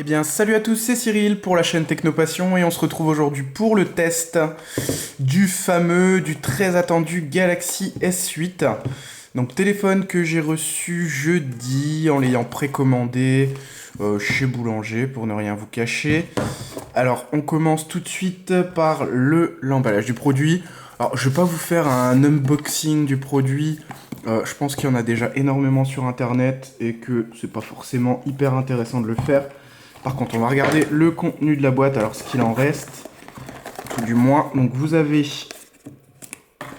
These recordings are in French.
Eh bien, salut à tous, c'est Cyril pour la chaîne Technopassion et on se retrouve aujourd'hui pour le test du très attendu Galaxy S8. Donc, téléphone que j'ai reçu jeudi en l'ayant précommandé chez Boulanger pour ne rien vous cacher. Alors, on commence tout de suite par l'emballage du produit. Alors, je vais pas vous faire un unboxing du produit. Je pense qu'il y en a déjà énormément sur internet et que c'est pas forcément hyper intéressant de le faire. Par contre, on va regarder le contenu de la boîte, alors ce qu'il en reste, tout du moins. Donc vous avez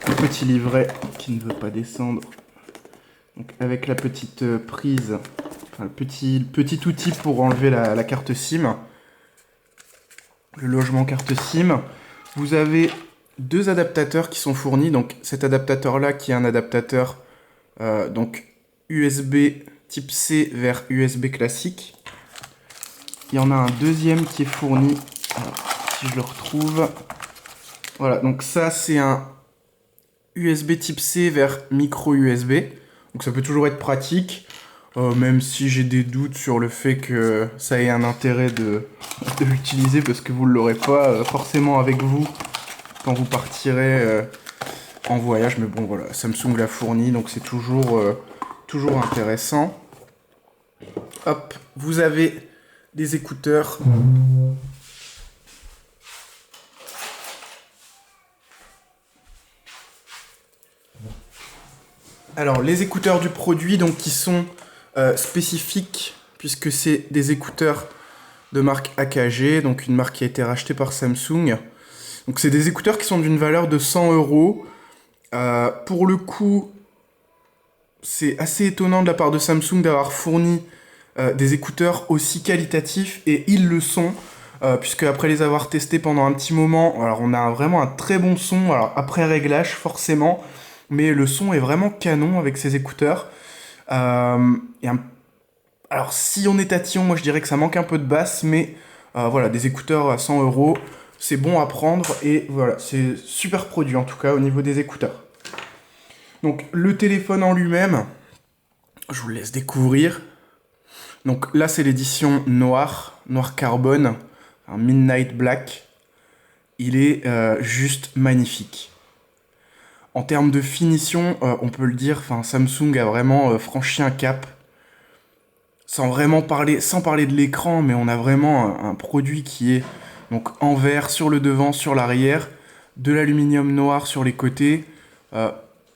un petit livret qui ne veut pas descendre, donc avec la petite prise, enfin le petit outil pour enlever la carte SIM, le logement carte SIM. Vous avez deux adaptateurs qui sont fournis, donc cet adaptateur-là qui est un adaptateur donc USB type C vers USB classique. Il y en a un deuxième qui est fourni, alors, si je le retrouve, voilà, donc ça c'est un USB type C vers micro USB, donc ça peut toujours être pratique, même si j'ai des doutes sur le fait que ça ait un intérêt de l'utiliser, parce que vous ne l'aurez pas forcément avec vous quand vous partirez en voyage, mais bon voilà, Samsung l'a fourni, donc c'est toujours intéressant. Hop, vous avez des écouteurs. Alors, les écouteurs du produit, donc qui sont spécifiques, puisque c'est des écouteurs de marque AKG, donc une marque qui a été rachetée par Samsung. Donc, c'est des écouteurs qui sont d'une valeur de 100 euros. Pour le coup, c'est assez étonnant de la part de Samsung d'avoir fourni des écouteurs aussi qualitatifs, et ils le sont, puisque après les avoir testés pendant un petit moment, alors on a vraiment un très bon son, alors après réglage forcément, mais le son est vraiment canon avec ces écouteurs. Alors si on est tatillon, moi je dirais que ça manque un peu de basse, mais voilà, des écouteurs à 100 euros, c'est bon à prendre, et voilà, c'est super produit en tout cas au niveau des écouteurs. Donc le téléphone en lui-même, je vous le laisse découvrir. Donc là, c'est l'édition noir carbone, un Midnight Black. Il est juste magnifique. En termes de finition, on peut le dire, Samsung a vraiment franchi un cap. Sans parler de l'écran, mais on a vraiment un produit qui est donc en verre sur le devant, sur l'arrière, de l'aluminium noir sur les côtés.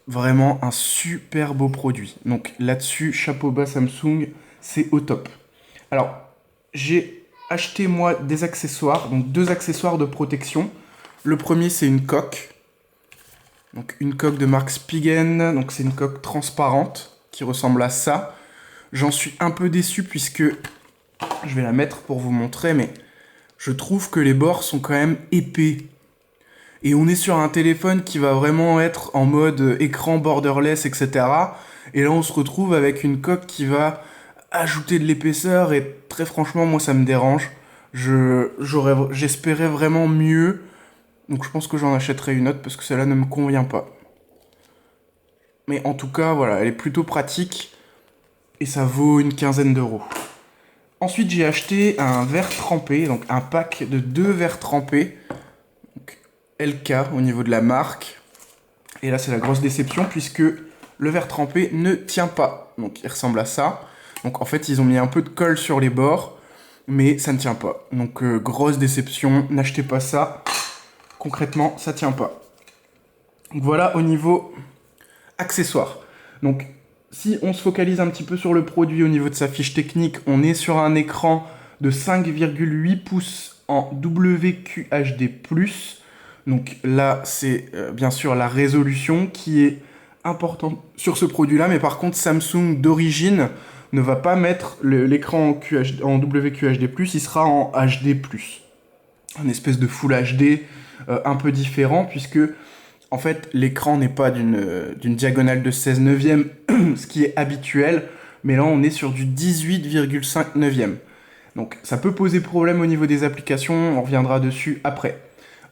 Vraiment un super beau produit. Donc là-dessus, chapeau bas Samsung, c'est au top. Alors, j'ai acheté moi des accessoires, donc deux accessoires de protection. Le premier, c'est une coque. Donc une coque de marque Spigen, donc c'est une coque transparente qui ressemble à ça. J'en suis un peu déçu puisque, je vais la mettre pour vous montrer, mais je trouve que les bords sont quand même épais. Et on est sur un téléphone qui va vraiment être en mode écran borderless, etc. Et là, on se retrouve avec une coque qui va ajouter de l'épaisseur, et très franchement, moi, ça me dérange. J'espérais vraiment mieux, donc je pense que j'en achèterai une autre parce que celle-là ne me convient pas. Mais en tout cas, voilà, elle est plutôt pratique et ça vaut une quinzaine d'euros. Ensuite, j'ai acheté un verre trempé, donc un pack de 2 verres trempés. LK au niveau de la marque. Et là, c'est la grosse déception puisque le verre trempé ne tient pas. Donc, il ressemble à ça. Donc, en fait, ils ont mis un peu de colle sur les bords, mais ça ne tient pas. Donc, grosse déception. N'achetez pas ça. Concrètement, ça tient pas. Donc, voilà au niveau accessoires. Donc, si on se focalise un petit peu sur le produit au niveau de sa fiche technique, on est sur un écran de 5,8 pouces en WQHD+. Donc là, c'est bien sûr la résolution qui est importante sur ce produit-là, mais par contre, Samsung d'origine ne va pas mettre l'écran en WQHD+, il sera en HD+. Un espèce de Full HD un peu différent, puisque en fait, l'écran n'est pas d'une diagonale de 16 neuvième, ce qui est habituel, mais là, on est sur du 18,5 neuvième. Donc ça peut poser problème au niveau des applications, on reviendra dessus après.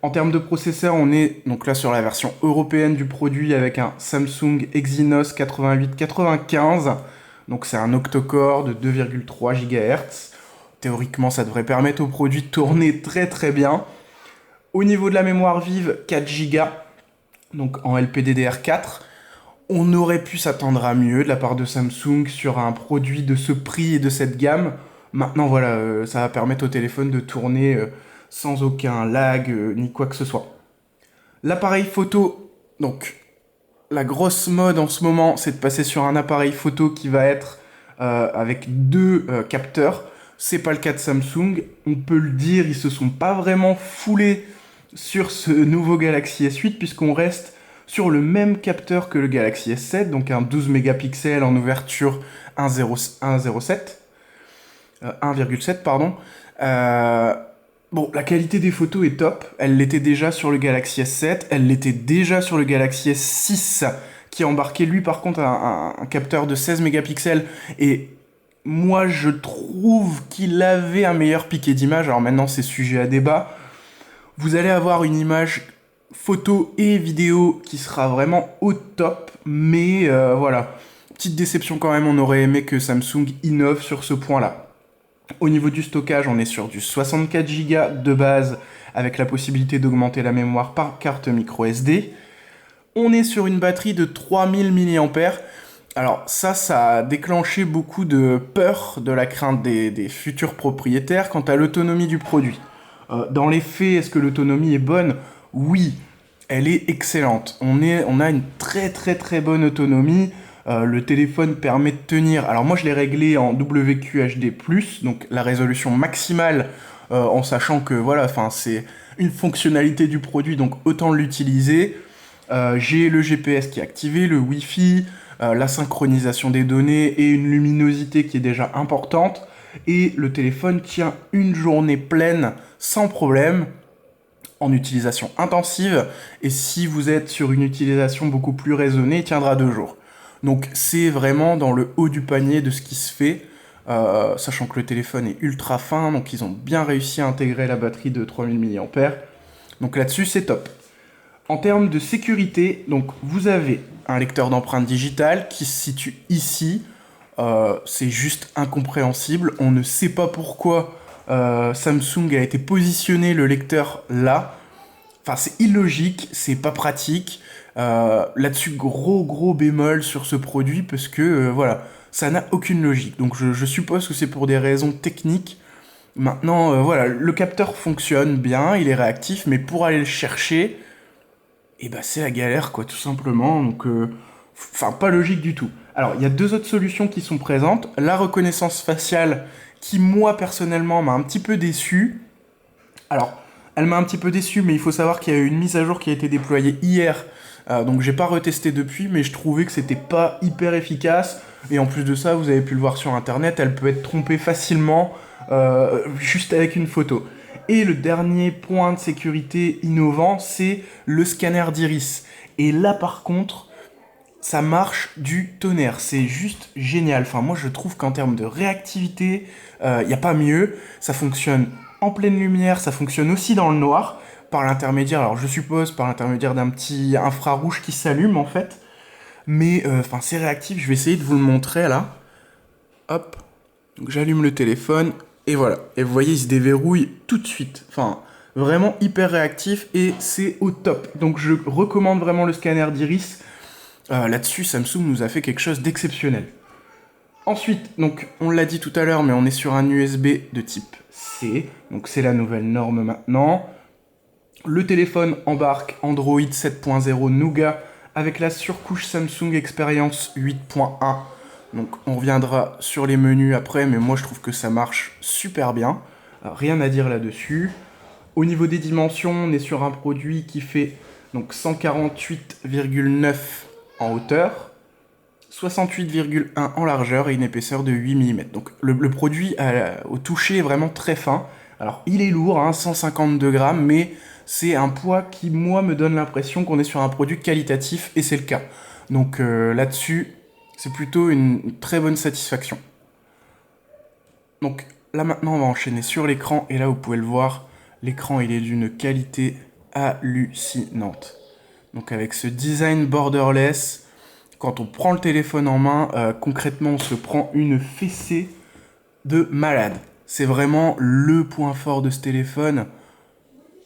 En termes de processeur, on est donc là sur la version européenne du produit avec un Samsung Exynos 8895. Donc c'est un octa-core de 2,3 GHz. théoriquement, ça devrait permettre au produit de tourner très très bien. Au niveau de la mémoire vive, 4 Go, donc en LPDDR4. On aurait pu s'attendre à mieux de la part de Samsung sur un produit de ce prix et de cette gamme. Maintenant, voilà, ça va permettre au téléphone de tourner sans aucun lag ni quoi que ce soit. L'appareil photo, donc la grosse mode en ce moment, c'est de passer sur un appareil photo qui va être avec deux capteurs. C'est pas le cas de Samsung, on peut le dire, ils se sont pas vraiment foulés sur ce nouveau Galaxy S8 puisqu'on reste sur le même capteur que le Galaxy S7, donc un 12 mégapixels en ouverture 1,7 pardon. Bon, la qualité des photos est top, elle l'était déjà sur le Galaxy S7, elle l'était déjà sur le Galaxy S6 qui a embarqué lui par contre un capteur de 16 mégapixels et moi je trouve qu'il avait un meilleur piqué d'image, alors maintenant c'est sujet à débat. Vous allez avoir une image photo et vidéo qui sera vraiment au top, mais voilà, petite déception quand même, on aurait aimé que Samsung innove sur ce point-là. Au niveau du stockage, on est sur du 64 Go de base, avec la possibilité d'augmenter la mémoire par carte micro SD. On est sur une batterie de 3000 mAh. Alors ça a déclenché beaucoup de peur, de la crainte des futurs propriétaires quant à l'autonomie du produit. Dans les faits, est-ce que l'autonomie est bonne? Oui, elle est excellente. On a une très très très bonne autonomie. Le téléphone permet de tenir... Alors moi je l'ai réglé en WQHD+, donc la résolution maximale, en sachant que voilà, c'est une fonctionnalité du produit, donc autant l'utiliser. J'ai le GPS qui est activé, le Wi-Fi, la synchronisation des données et une luminosité qui est déjà importante. Et le téléphone tient une journée pleine sans problème en utilisation intensive. Et si vous êtes sur une utilisation beaucoup plus raisonnée, il tiendra 2 jours. Donc c'est vraiment dans le haut du panier de ce qui se fait, sachant que le téléphone est ultra fin, donc ils ont bien réussi à intégrer la batterie de 3000 mAh. Donc là-dessus, c'est top. En termes de sécurité, donc vous avez un lecteur d'empreintes digitales qui se situe ici. C'est juste incompréhensible. On ne sait pas pourquoi Samsung a été positionné le lecteur là. Enfin, c'est illogique, c'est pas pratique. Là-dessus, gros bémol sur ce produit parce que voilà, ça n'a aucune logique. Donc je suppose que c'est pour des raisons techniques. Maintenant, voilà, le capteur fonctionne bien, il est réactif, mais pour aller le chercher, et bah c'est la galère quoi, tout simplement. Donc, pas logique du tout. Alors, il y a deux autres solutions qui sont présentes. La reconnaissance faciale, qui moi personnellement m'a un petit peu déçu. Alors, elle m'a un petit peu déçu, mais il faut savoir qu'il y a eu une mise à jour qui a été déployée hier. Donc j'ai pas retesté depuis, mais je trouvais que c'était pas hyper efficace. Et en plus de ça, vous avez pu le voir sur internet, elle peut être trompée facilement juste avec une photo. Et le dernier point de sécurité innovant, c'est le scanner d'iris. Et là par contre, ça marche du tonnerre, c'est juste génial. Enfin moi je trouve qu'en termes de réactivité, il n'y a pas mieux. Ça fonctionne en pleine lumière, ça fonctionne aussi dans le noir, par l'intermédiaire, alors je suppose par l'intermédiaire d'un petit infrarouge qui s'allume en fait. Mais c'est réactif, je vais essayer de vous le montrer là. Hop, donc j'allume le téléphone et voilà. Et vous voyez, il se déverrouille tout de suite. Enfin, vraiment hyper réactif et c'est au top. Donc je recommande vraiment le scanner d'iris. Là-dessus, Samsung nous a fait quelque chose d'exceptionnel. Ensuite, donc on l'a dit tout à l'heure, mais on est sur un USB de type C. Donc c'est la nouvelle norme maintenant. Le téléphone embarque Android 7.0 Nougat avec la surcouche Samsung Experience 8.1. Donc on reviendra sur les menus après, mais moi je trouve que ça marche super bien. Rien à dire là-dessus. Au niveau des dimensions, on est sur un produit qui fait donc 148,9 en hauteur, 68,1 en largeur et une épaisseur de 8 mm. Donc le produit au toucher est vraiment très fin. Alors il est lourd, 152 grammes, mais c'est un poids qui, moi, me donne l'impression qu'on est sur un produit qualitatif, et c'est le cas. Donc là-dessus, c'est plutôt une très bonne satisfaction. Donc là maintenant, on va enchaîner sur l'écran, et là, vous pouvez le voir, l'écran, il est d'une qualité hallucinante. Donc avec ce design borderless, quand on prend le téléphone en main, concrètement, on se prend une fessée de malade. c'est vraiment le point fort de ce téléphone.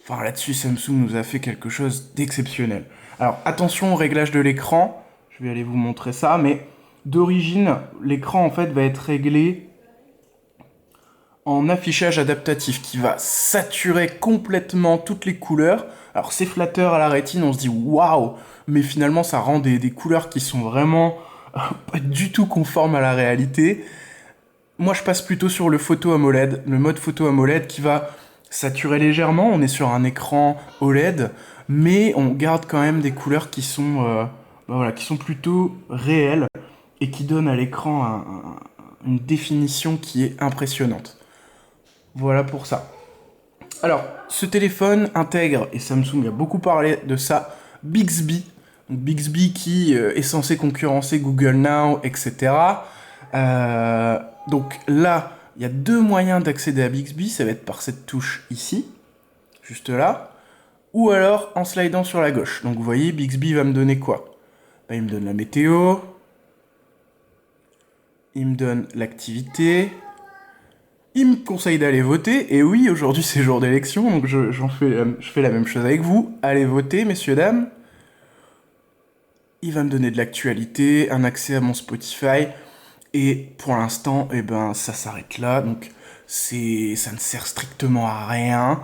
Enfin, là-dessus, Samsung nous a fait quelque chose d'exceptionnel. Alors, attention au réglage de l'écran. Je vais aller vous montrer ça, mais d'origine, l'écran, en fait, va être réglé en affichage adaptatif qui va saturer complètement toutes les couleurs. Alors, c'est flatteur à la rétine, on se dit waouh, mais finalement, ça rend des couleurs qui sont vraiment pas du tout conformes à la réalité. Moi, je passe plutôt sur le photo AMOLED, le mode photo AMOLED qui va saturer légèrement. On est sur un écran OLED, mais on garde quand même des couleurs qui sont, voilà, qui sont plutôt réelles et qui donnent à l'écran une définition qui est impressionnante. Voilà pour ça. Alors, ce téléphone intègre, et Samsung a beaucoup parlé de ça, Bixby. Donc, Bixby qui est censé concurrencer Google Now, etc. Donc là, il y a deux moyens d'accéder à Bixby. Ça va être par cette touche ici, juste là, ou alors en slidant sur la gauche. Donc vous voyez, Bixby va me donner quoi? Il me donne la météo, il me donne l'activité, il me conseille d'aller voter. Et oui, aujourd'hui c'est jour d'élection, donc je fais la même chose avec vous. Allez voter, messieurs, dames. Il va me donner de l'actualité, un accès à mon Spotify. Et pour l'instant, eh ben, ça s'arrête là. Donc, ça ne sert strictement à rien.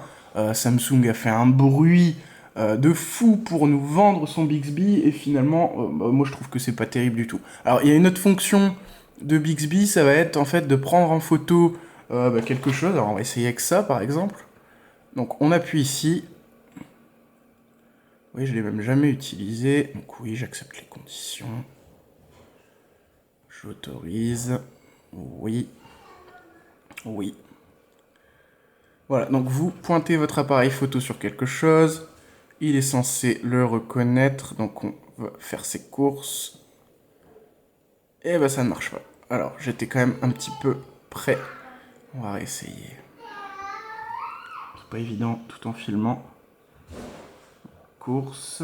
Samsung a fait un bruit de fou pour nous vendre son Bixby. Et finalement, moi, je trouve que c'est pas terrible du tout. Alors, il y a une autre fonction de Bixby. Ça va être, en fait, de prendre en photo quelque chose. Alors, on va essayer avec ça, par exemple. Donc, on appuie ici. Oui, je l'ai même jamais utilisé. Donc, oui, j'accepte les conditions. J'autorise. Oui. Oui. Voilà, donc vous pointez votre appareil photo sur quelque chose. Il est censé le reconnaître. Donc on va faire ses courses. Et ben ça ne marche pas. Alors, j'étais quand même un petit peu prêt. On va réessayer. C'est pas évident tout en filmant. Course.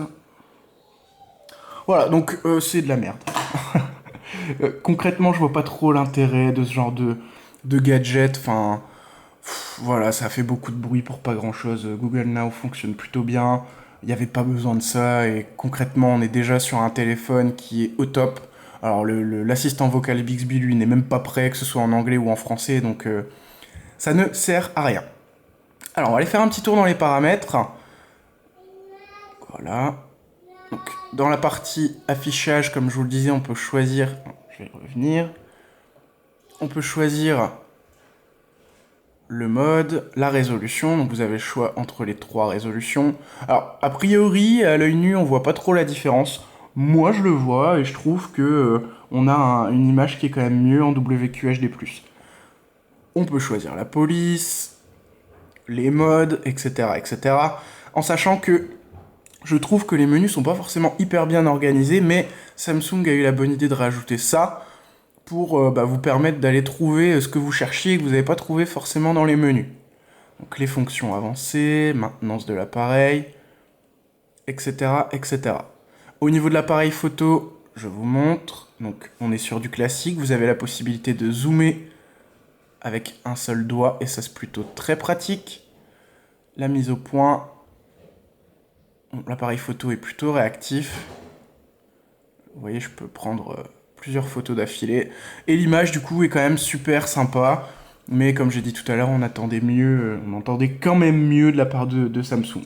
Voilà, donc c'est de la merde. Concrètement, je vois pas trop l'intérêt de ce genre de gadget. Enfin, voilà, ça fait beaucoup de bruit pour pas grand chose. Google Now fonctionne plutôt bien. Il n'y avait pas besoin de ça. Et concrètement, on est déjà sur un téléphone qui est au top. Alors, l'assistant vocal Bixby, lui, n'est même pas prêt, que ce soit en anglais ou en français. Donc, ça ne sert à rien. Alors, on va aller faire un petit tour dans les paramètres. Voilà. Donc, dans la partie affichage, comme je vous le disais, on peut choisir... Je vais revenir. On peut choisir le mode, la résolution. Donc, vous avez le choix entre les trois résolutions. Alors, a priori, à l'œil nu, on voit pas trop la différence. Moi, je le vois et je trouve que on a une image qui est quand même mieux en WQHD+. On peut choisir la police, les modes, etc., etc. En sachant que je trouve que les menus sont pas forcément hyper bien organisés, mais Samsung a eu la bonne idée de rajouter ça pour vous permettre d'aller trouver ce que vous cherchiez et que vous n'avez pas trouvé forcément dans les menus. Donc les fonctions avancées, maintenance de l'appareil, etc., etc. Au niveau de l'appareil photo, je vous montre. Donc on est sur du classique, vous avez la possibilité de zoomer avec un seul doigt, et ça c'est plutôt très pratique. La mise au point, l'appareil photo est plutôt réactif. Vous voyez, je peux prendre plusieurs photos d'affilée. Et l'image, du coup, est quand même super sympa. Mais comme j'ai dit tout à l'heure, on attendait mieux, on entendait quand même mieux de la part de Samsung.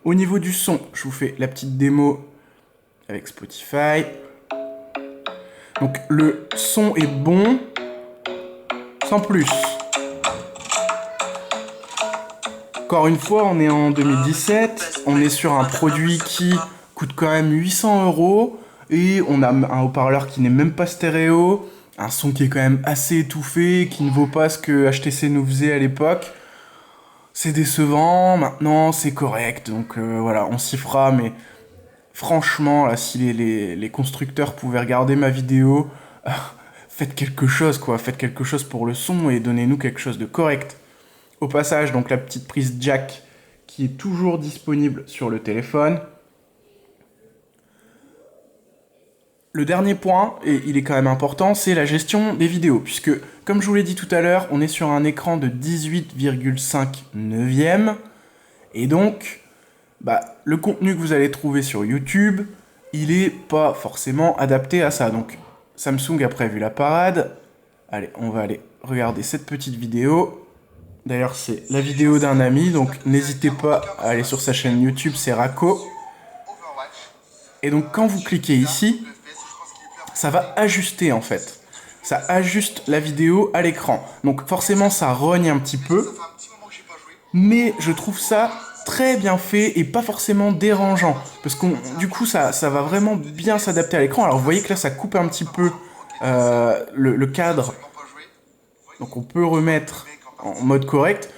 Au niveau du son, je vous fais la petite démo avec Spotify. Donc le son est bon, sans plus. Encore une fois, on est en 2017, on est sur un produit qui coûte quand même 800 €, et on a un haut-parleur qui n'est même pas stéréo, un son qui est quand même assez étouffé, qui ne vaut pas ce que HTC nous faisait à l'époque. C'est décevant, maintenant c'est correct, donc voilà, on s'y fera, mais franchement, là, si les constructeurs pouvaient regarder ma vidéo, faites quelque chose, quoi, faites quelque chose pour le son et donnez-nous quelque chose de correct. Au passage, donc la petite prise jack qui est toujours disponible sur le téléphone. Le dernier point, et il est quand même important, c'est la gestion des vidéos, puisque, comme je vous l'ai dit tout à l'heure, on est sur un écran de 18,5 neuvième, et donc, le contenu que vous allez trouver sur YouTube, il est pas forcément adapté à ça. Donc, Samsung a prévu la parade. Allez, on va aller regarder cette petite vidéo. D'ailleurs, c'est la vidéo d'un ami, donc n'hésitez pas à aller sur sa chaîne YouTube, c'est Rako. Et donc, quand vous cliquez ici, ça va ajuster en fait. Ça ajuste la vidéo à l'écran. Donc forcément ça rogne un petit peu. Mais je trouve ça très bien fait et pas forcément dérangeant. Parce que du coup ça va vraiment bien s'adapter à l'écran. Alors vous voyez que là ça coupe un petit peu le cadre. Donc on peut remettre en mode correct.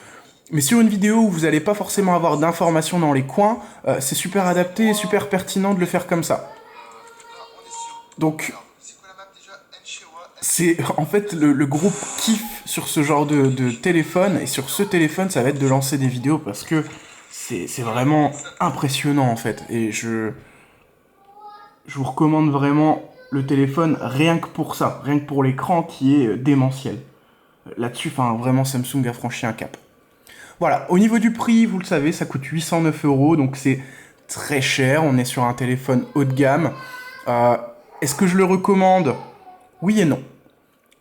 Mais sur une vidéo où vous n'allez pas forcément avoir d'informations dans les coins, c'est super adapté et super pertinent de le faire comme ça. Donc c'est en fait le gros kiff sur ce genre de téléphone, et sur ce téléphone ça va être de lancer des vidéos parce que c'est vraiment impressionnant en fait, et je vous recommande vraiment le téléphone rien que pour ça, rien que pour l'écran qui est démentiel. Là-dessus, vraiment Samsung a franchi un cap. Voilà, au niveau du prix, vous le savez, ça coûte 809 €, donc c'est très cher, on est sur un téléphone haut de gamme. Est-ce que je le recommande ? Oui et non.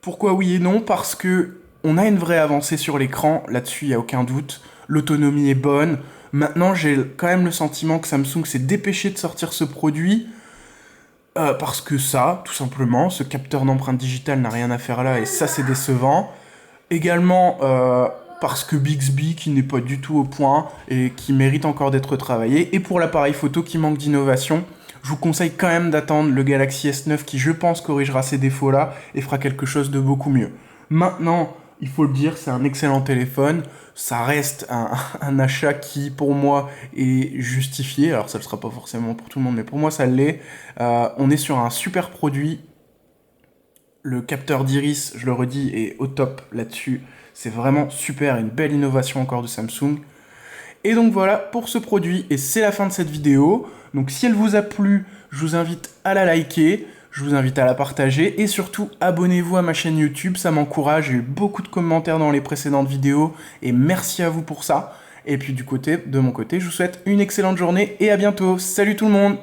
Pourquoi oui et non ? Parce que on a une vraie avancée sur l'écran, là-dessus il n'y a aucun doute. L'autonomie est bonne. Maintenant, j'ai quand même le sentiment que Samsung s'est dépêché de sortir ce produit parce que ça, tout simplement, ce capteur d'empreinte digitale n'a rien à faire là et ça c'est décevant. Également parce que Bixby qui n'est pas du tout au point et qui mérite encore d'être travaillé. Et pour l'appareil photo qui manque d'innovation. Je vous conseille quand même d'attendre le Galaxy S9 qui, je pense, corrigera ces défauts-là et fera quelque chose de beaucoup mieux. Maintenant, il faut le dire, c'est un excellent téléphone. Ça reste un achat qui, pour moi, est justifié. Alors, ça ne le sera pas forcément pour tout le monde, mais pour moi, ça l'est. On est sur un super produit. Le capteur d'iris, je le redis, est au top là-dessus. C'est vraiment super, une belle innovation encore de Samsung. Et donc voilà pour ce produit, et c'est la fin de cette vidéo. Donc si elle vous a plu, je vous invite à la liker, je vous invite à la partager, et surtout abonnez-vous à ma chaîne YouTube, ça m'encourage, j'ai eu beaucoup de commentaires dans les précédentes vidéos, et merci à vous pour ça. Et puis de mon côté, je vous souhaite une excellente journée, et à bientôt. Salut tout le monde!